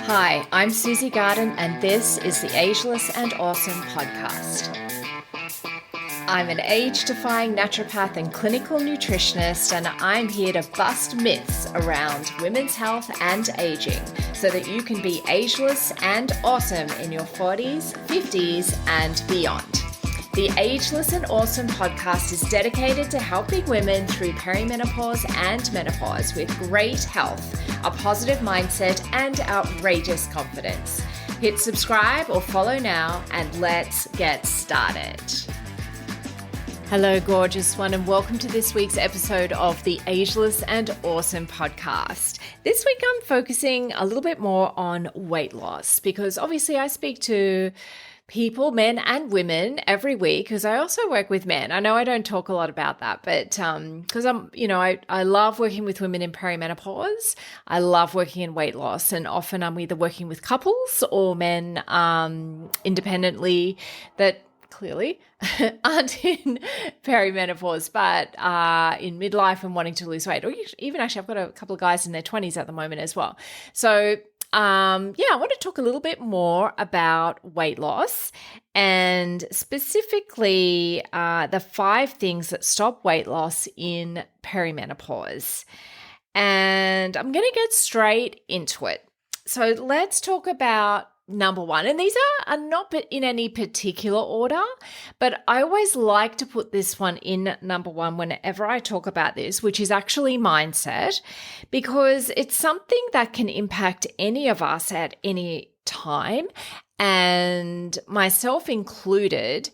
Hi, I'm Susie Garden, and this is the Ageless and Awesome podcast. I'm an age-defying naturopath and clinical nutritionist, and I'm here to bust myths around women's health and aging so that you can be ageless and awesome in your 40s, 50s, and beyond. The Ageless and Awesome podcast is dedicated to helping women through perimenopause and menopause with great health, a positive mindset, and outrageous confidence. Hit subscribe or follow now, and let's get started. Hello, gorgeous one, and welcome to this week's episode of the Ageless and Awesome podcast. This week I'm focusing a little bit more on weight loss because obviously I speak to people, men and women, every week because I also work with men. I know I don't talk a lot about that, but because I love working with women in perimenopause. I love working in weight loss, and often I'm either working with couples or men independently that clearly aren't in perimenopause, but in midlife and wanting to lose weight. Or even actually, I've got a couple of guys in their 20s at the moment as well. So I want to talk a little bit more about weight loss and specifically the 5 things that stop weight loss in perimenopause. And I'm going to get straight into it. So let's talk about number 1, and these are not in any particular order, but I always like to put this one in number 1 whenever I talk about this, which is actually mindset, because it's something that can impact any of us at any time, and myself included.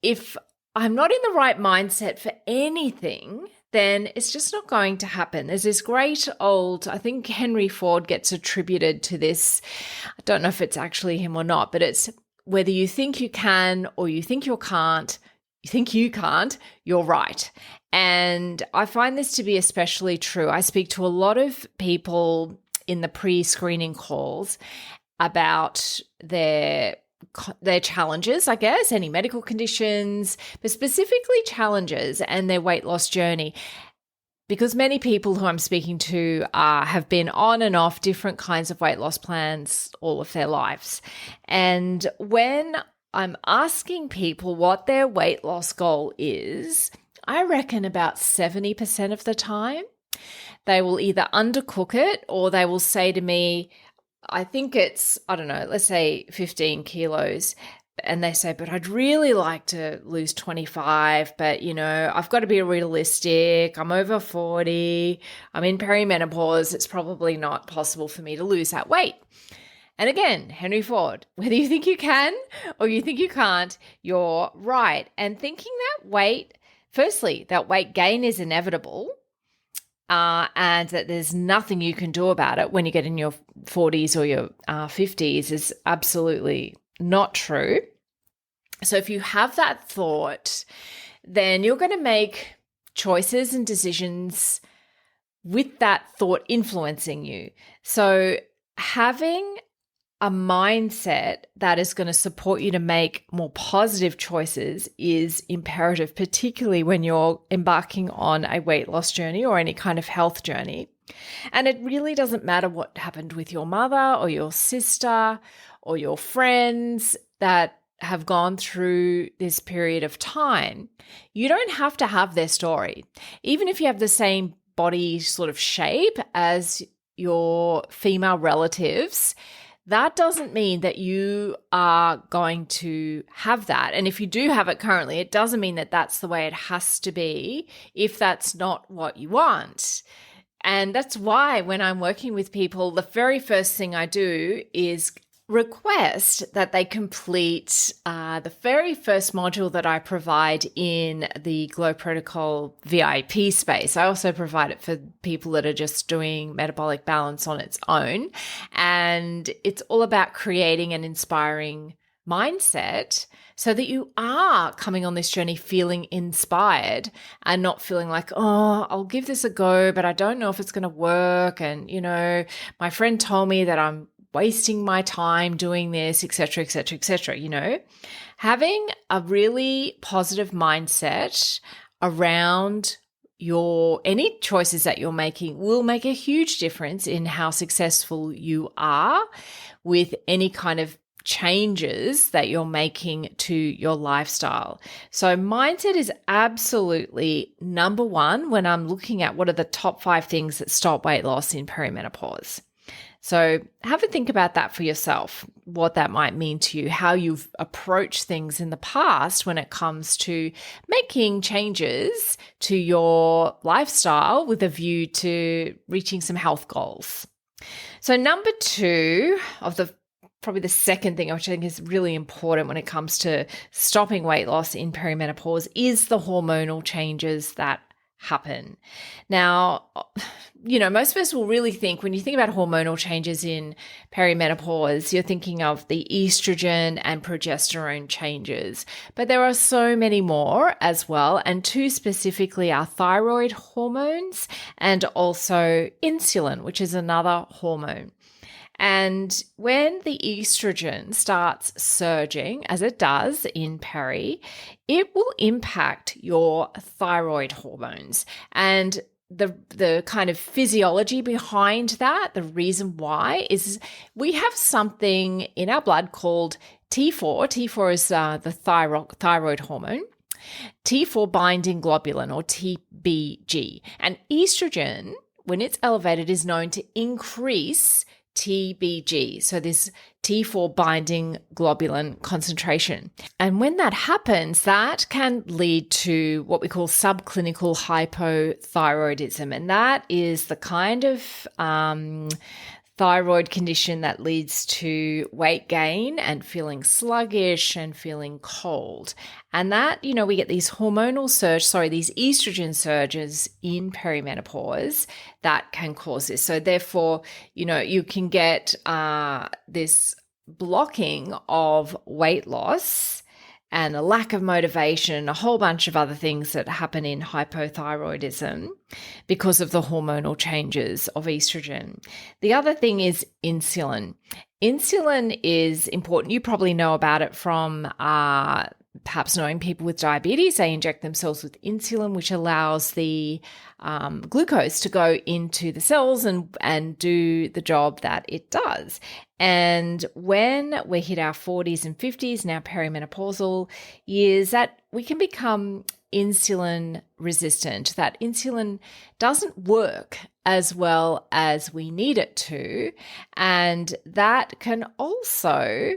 If I'm not in the right mindset for anything, then it's just not going to happen. There's this great old, I think Henry Ford gets attributed to this. I don't know if it's actually him or not, but it's whether you think you can or you think you can't, you're right. And I find this to be especially true. I speak to a lot of people in the pre-screening calls about their challenges, I guess, any medical conditions, but specifically challenges and their weight loss journey. Because many people who I'm speaking to have been on and off different kinds of weight loss plans all of their lives. And when I'm asking people what their weight loss goal is, I reckon about 70% of the time, they will either undercook it or they will say to me, I think it's, let's say 15 kilos. And they say, but I'd really like to lose 25, but I've got to be realistic. I'm over 40. I'm in perimenopause. It's probably not possible for me to lose that weight. And again, Henry Ford, whether you think you can or you think you can't, you're right. And thinking that weight gain is inevitable. And that there's nothing you can do about it when you get in your 40s or your 50s is absolutely not true. So if you have that thought, then you're going to make choices and decisions with that thought influencing you. So having a mindset that is going to support you to make more positive choices is imperative, particularly when you're embarking on a weight loss journey or any kind of health journey. And it really doesn't matter what happened with your mother or your sister or your friends that have gone through this period of time. You don't have to have their story. Even if you have the same body sort of shape as your female relatives, that doesn't mean that you are going to have that. And if you do have it currently, it doesn't mean that that's the way it has to be if that's not what you want. And that's why when I'm working with people, the very first thing I do is request that they complete the very first module that I provide in the Glow Protocol VIP space. I also provide it for people that are just doing metabolic balance on its own. And it's all about creating an inspiring mindset so that you are coming on this journey feeling inspired and not feeling like, oh, I'll give this a go, but I don't know if it's going to work. And, my friend told me that I'm wasting my time doing this, et cetera, et cetera, et cetera. Having a really positive mindset around any choices that you're making will make a huge difference in how successful you are with any kind of changes that you're making to your lifestyle. So mindset is absolutely number one when I'm looking at what are the top 5 things that stop weight loss in perimenopause. So have a think about that for yourself, what that might mean to you, how you've approached things in the past when it comes to making changes to your lifestyle with a view to reaching some health goals. So number 2 of probably the second thing, which I think is really important when it comes to stopping weight loss in perimenopause, is the hormonal changes that happen. Now, most of us will really think, when you think about hormonal changes in perimenopause, you're thinking of the estrogen and progesterone changes. But there are so many more as well. And 2 specifically are thyroid hormones and also insulin, which is another hormone. And when the estrogen starts surging, as it does in peri, it will impact your thyroid hormones. And the kind of physiology behind that, the reason why, is we have something in our blood called T4. T4 is the thyroid hormone. T4 binding globulin, or TBG. And estrogen, when it's elevated, is known to increase TBG, so this T4 binding globulin concentration. And when that happens, that can lead to what we call subclinical hypothyroidism. And that is the kind of thyroid condition that leads to weight gain and feeling sluggish and feeling cold. And that, we get these these estrogen surges in perimenopause that can cause this. So therefore, you can get this blocking of weight loss and a lack of motivation, a whole bunch of other things that happen in hypothyroidism because of the hormonal changes of estrogen. The other thing is insulin. Insulin is important. You probably know about it from perhaps knowing people with diabetes. They inject themselves with insulin, which allows the glucose to go into the cells and do the job that it does. And when we hit our 40s and 50s, now perimenopausal years, that we can become insulin resistant, that insulin doesn't work as well as we need it to. And that can also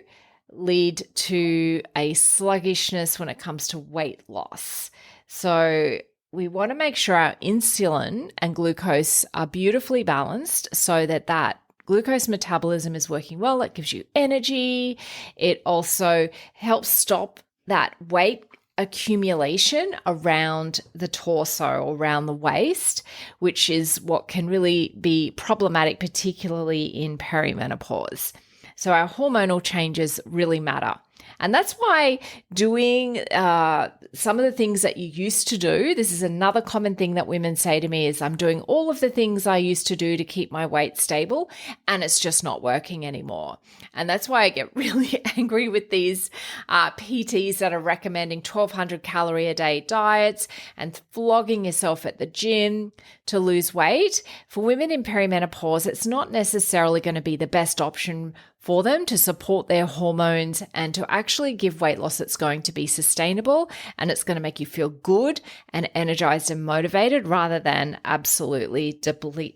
lead to a sluggishness when it comes to weight loss. So we want to make sure our insulin and glucose are beautifully balanced so that glucose metabolism is working well. It gives you energy. It also helps stop that weight accumulation around the torso or around the waist, which is what can really be problematic, particularly in perimenopause. So our hormonal changes really matter. And that's why doing some of the things that you used to do, this is another common thing that women say to me, is I'm doing all of the things I used to do to keep my weight stable, and it's just not working anymore. And that's why I get really angry with these PTs that are recommending 1,200 calorie a day diets and flogging yourself at the gym to lose weight. For women in perimenopause, it's not necessarily going to be the best option for them to support their hormones and to actually give weight loss that's going to be sustainable and it's going to make you feel good and energized and motivated rather than absolutely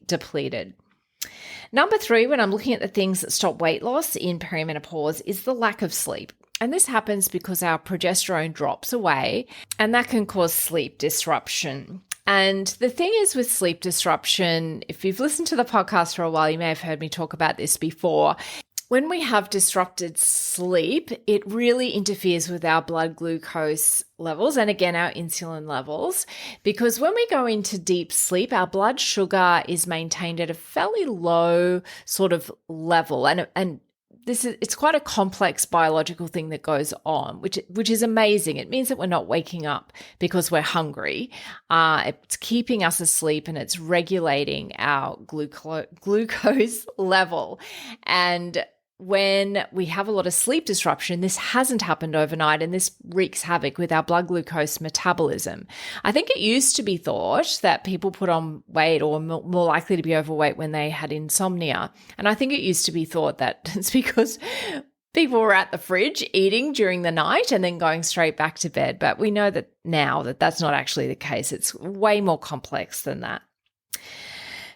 depleted. Number 3, when I'm looking at the things that stop weight loss in perimenopause, is the lack of sleep. And this happens because our progesterone drops away and that can cause sleep disruption. And the thing is with sleep disruption, if you've listened to the podcast for a while, you may have heard me talk about this before. When we have disrupted sleep, it really interferes with our blood glucose levels and again, our insulin levels, because when we go into deep sleep, our blood sugar is maintained at a fairly low sort of level. And it's quite a complex biological thing that goes on, which is amazing. It means that we're not waking up because we're hungry. It's keeping us asleep and it's regulating our glucose level. And when we have a lot of sleep disruption, this hasn't happened overnight, and this wreaks havoc with our blood glucose metabolism. I think it used to be thought that people put on weight or more likely to be overweight when they had insomnia. And I think it used to be thought that it's because people were at the fridge eating during the night and then going straight back to bed. But we know that now that that's not actually the case. It's way more complex than that.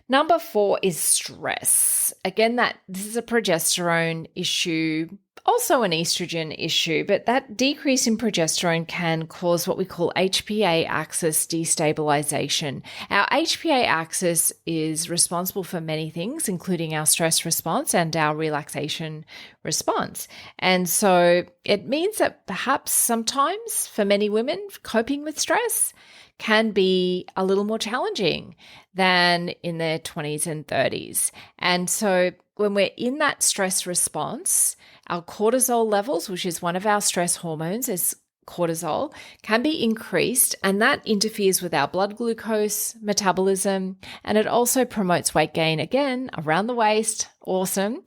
Number 4 is stress. Again, this is a progesterone issue, also an estrogen issue, but that decrease in progesterone can cause what we call HPA axis destabilization. Our HPA axis is responsible for many things, including our stress response and our relaxation response. And so it means that perhaps sometimes for many women, coping with stress can be a little more challenging than in their 20s and 30s. And so when we're in that stress response, our cortisol levels, which is one of our stress hormones, is cortisol, can be increased, and that interferes with our blood glucose metabolism, and it also promotes weight gain, again, around the waist. Awesome.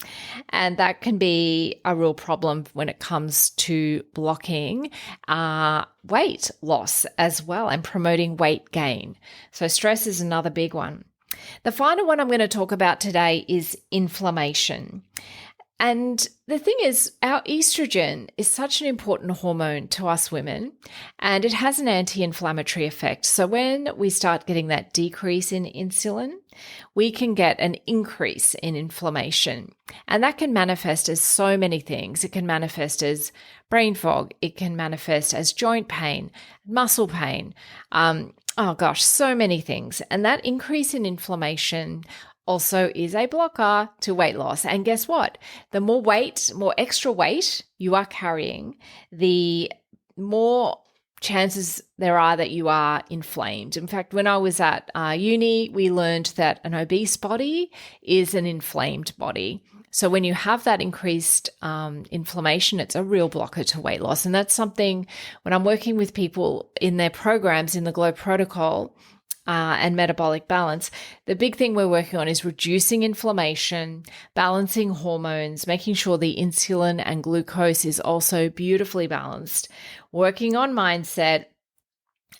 And that can be a real problem when it comes to blocking weight loss as well and promoting weight gain. So stress is another big one. The final one I'm going to talk about today is inflammation. And the thing is, our estrogen is such an important hormone to us women, and it has an anti-inflammatory effect. So when we start getting that decrease in insulin, we can get an increase in inflammation. And that can manifest as so many things. It can manifest as brain fog. It can manifest as joint pain, muscle pain. So many things. And that increase in inflammation also is a blocker to weight loss. And guess what? The more extra weight you are carrying, the more chances there are that you are inflamed. In fact, when I was at uni, we learned that an obese body is an inflamed body. So when you have that increased inflammation, it's a real blocker to weight loss. And that's something when I'm working with people in their programs in the GLOW protocol, and metabolic balance, the big thing we're working on is reducing inflammation, balancing hormones, making sure the insulin and glucose is also beautifully balanced, working on mindset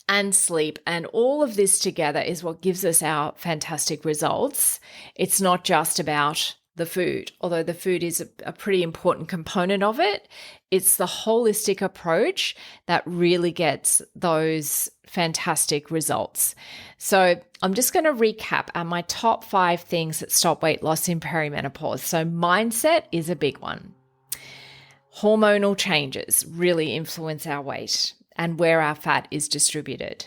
and sleep. And all of this together is what gives us our fantastic results. It's not just about the food, although the food is a pretty important component of it. It's the holistic approach that really gets those fantastic results. So I'm just going to recap my top 5 things that stop weight loss in perimenopause. So mindset is a big one. Hormonal changes really influence our weight and where our fat is distributed.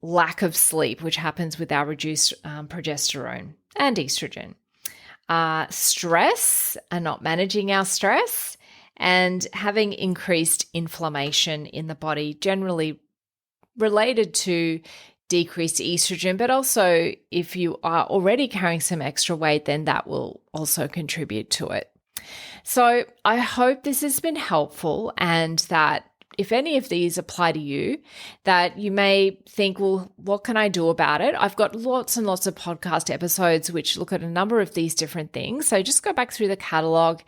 Lack of sleep, which happens with our reduced progesterone and estrogen. Stress and not managing our stress, and having increased inflammation in the body, generally related to decreased estrogen, but also if you are already carrying some extra weight, then that will also contribute to it. So I hope this has been helpful, and that if any of these apply to you, that you may think, well, what can I do about it? I've got lots and lots of podcast episodes which look at a number of these different things. So just go back through the catalog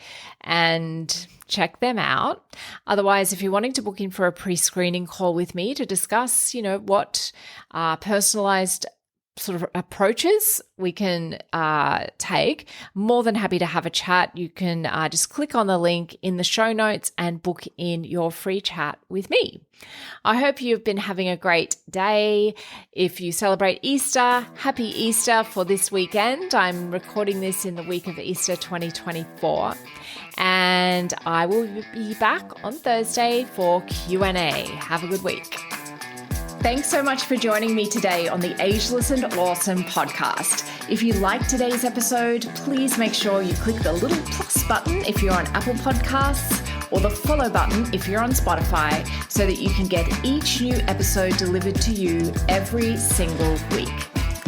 and check them out. Otherwise, if you're wanting to book in for a pre-screening call with me to discuss, what personalized sort of approaches we can take, more than happy to have a chat. You can just click on the link in the show notes and book in your free chat with me. I hope you've been having a great day. If you celebrate Easter, happy Easter for this weekend. I'm recording this in the week of Easter 2024, and I will be back on Thursday for Q&A. Have a good week. Thanks so much for joining me today on the Ageless and Awesome podcast. If you liked today's episode, please make sure you click the little plus button if you're on Apple Podcasts, or the follow button if you're on Spotify, so that you can get each new episode delivered to you every single week.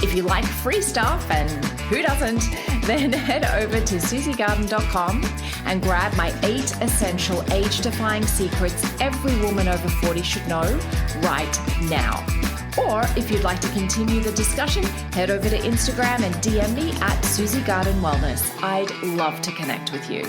If you like free stuff, and who doesn't, then head over to susiegarden.com and grab my 8 essential age-defying secrets every woman over 40 should know right now. Or if you'd like to continue the discussion, head over to Instagram and DM me at Susie Garden Wellness. I'd love to connect with you.